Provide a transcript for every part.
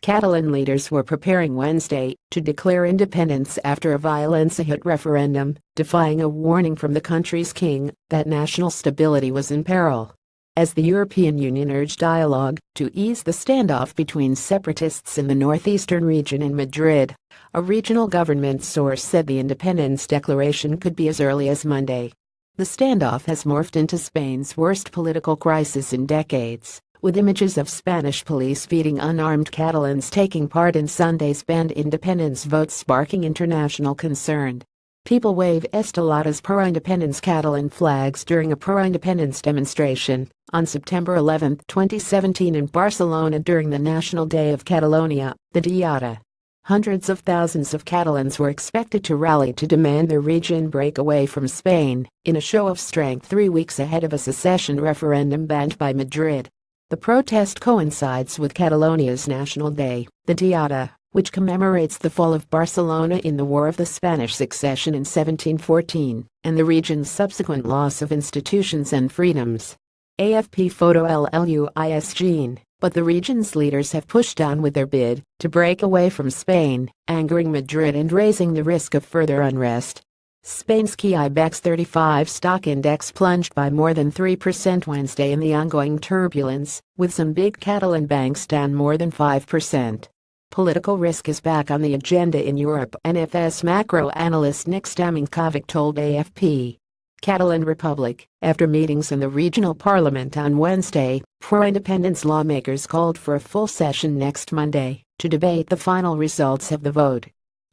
Catalan leaders were preparing Wednesday to declare independence after a violencehit referendum, defying a warning from the country's king that national stability was in peril. As the European Union urged dialogue to ease the standoff between separatists in the northeastern region in Madrid, a regional government source said the independence declaration could be as early as Monday. The standoff has morphed into Spain's worst political crisis in decades, with images of Spanish police beating unarmed Catalans taking part in Sunday's banned independence vote sparking international concern. People wave esteladas pro-independence Catalan flags during a pro-independence demonstration on September 11, 2017 in Barcelona during the National Day of Catalonia, the Diada. Hundreds of thousands of Catalans were expected to rally to demand their region break away from Spain, in a show of strength 3 weeks ahead of a secession referendum banned by Madrid. The protest coincides with Catalonia's National Day, the Diada, which commemorates the fall of Barcelona in the War of the Spanish Succession in 1714, and the region's subsequent loss of institutions and freedoms. AFP photo LLUIS Jean, but the region's leaders have pushed on with their bid to break away from Spain, angering Madrid and raising the risk of further unrest. Spain's key IBEX 35 stock index plunged by more than 3% Wednesday in the ongoing turbulence, with some big Catalan banks down more than 5%. Political risk is back on the agenda in Europe, NFS macro analyst Nick Staminkovic told AFP. Catalan Republic, after meetings in the regional parliament on Wednesday, pro-independence lawmakers called for a full session next Monday to debate the final results of the vote.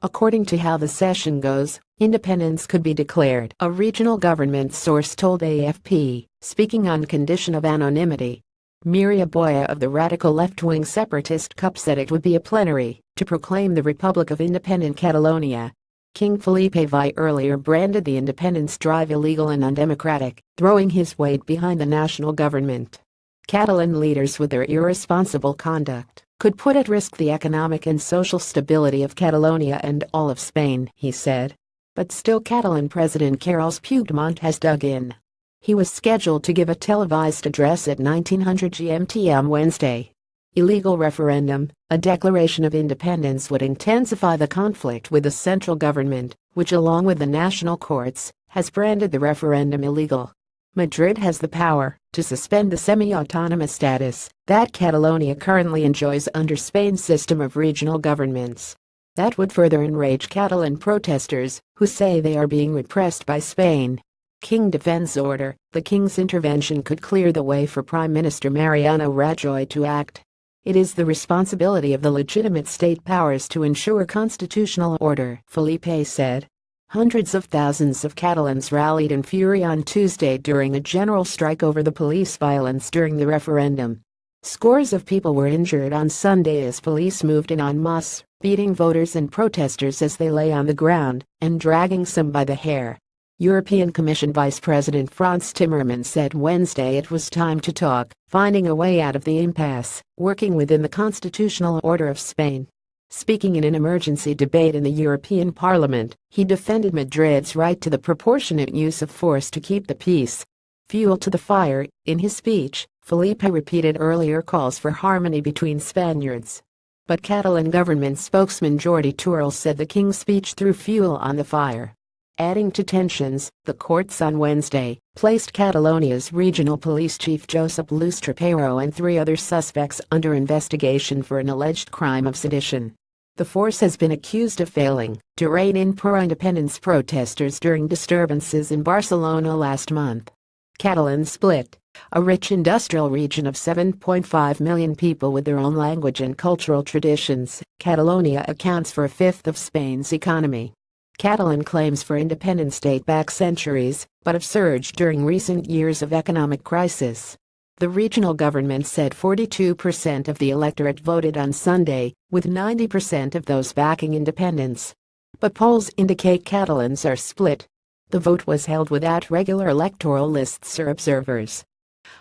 According to how the session goes, independence could be declared, a regional government source told AFP, speaking on condition of anonymity. Mireia Boya of the radical left-wing separatist CUP said it would be a plenary to proclaim the Republic of Independent Catalonia. King Felipe VI earlier branded the independence drive illegal and undemocratic, throwing his weight behind the national government. Catalan leaders, with their irresponsible conduct, could put at risk the economic and social stability of Catalonia and all of Spain, he said. But still, Catalan President Carles Puigdemont has dug in. He was scheduled to give a televised address at 1900 GMT on Wednesday. Illegal referendum, a declaration of independence would intensify the conflict with the central government, which along with the national courts, has branded the referendum illegal. Madrid has the power to suspend the semi-autonomous status that Catalonia currently enjoys under Spain's system of regional governments. That would further enrage Catalan protesters, who say they are being repressed by Spain. King defends order. The king's intervention could clear the way for Prime Minister Mariano Rajoy to act. It is the responsibility of the legitimate state powers to ensure constitutional order, Felipe said. Hundreds of thousands of Catalans rallied in fury on Tuesday during a general strike over the police violence during the referendum. Scores of people were injured on Sunday as police moved in en masse, beating voters and protesters as they lay on the ground and dragging some by the hair. European Commission Vice President Frans Timmermans said Wednesday it was time to talk, finding a way out of the impasse, working within the constitutional order of Spain. Speaking in an emergency debate in the European Parliament, he defended Madrid's right to the proportionate use of force to keep the peace. Fuel to the fire. In his speech, Felipe repeated earlier calls for harmony between Spaniards. But Catalan government spokesman Jordi Turul said the king's speech threw fuel on the fire. Adding to tensions, the courts on Wednesday placed Catalonia's regional police chief Josep Luis Trapero and 3 other suspects under investigation for an alleged crime of sedition. The force has been accused of failing to rein in pro-independence protesters during disturbances in Barcelona last month. Catalan split. A rich industrial region of 7.5 million people with their own language and cultural traditions, Catalonia accounts for a fifth of Spain's economy. Catalan claims for independence date back centuries, but have surged during recent years of economic crisis. The regional government said 42% of the electorate voted on Sunday, with 90% of those backing independence. But polls indicate Catalans are split. The vote was held without regular electoral lists or observers.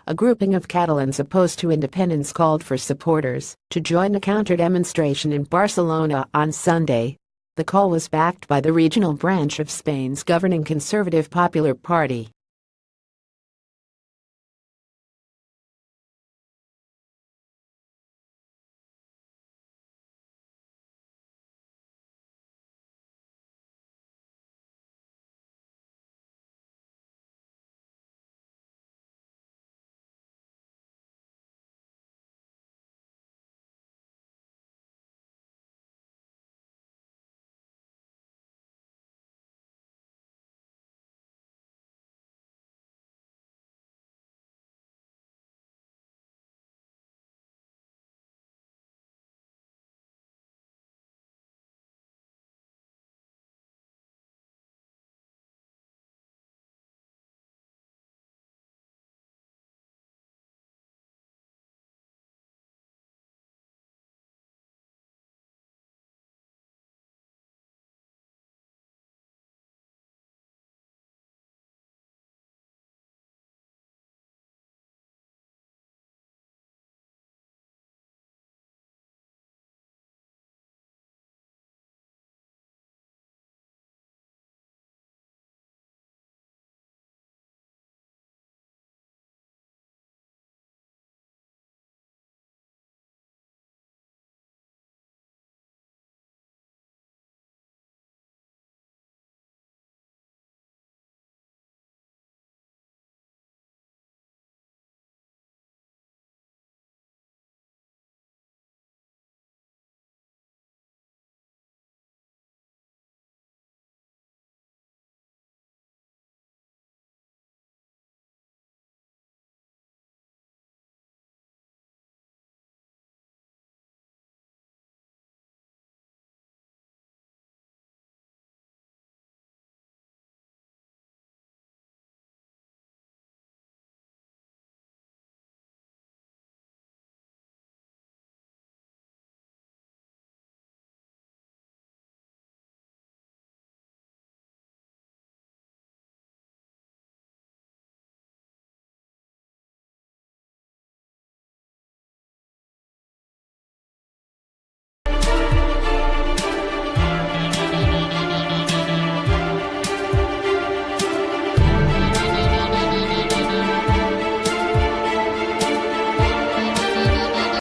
A grouping of Catalans opposed to independence called for supporters to join a counter-demonstration in Barcelona on Sunday. The call was backed by the regional branch of Spain's governing Conservative Popular Party.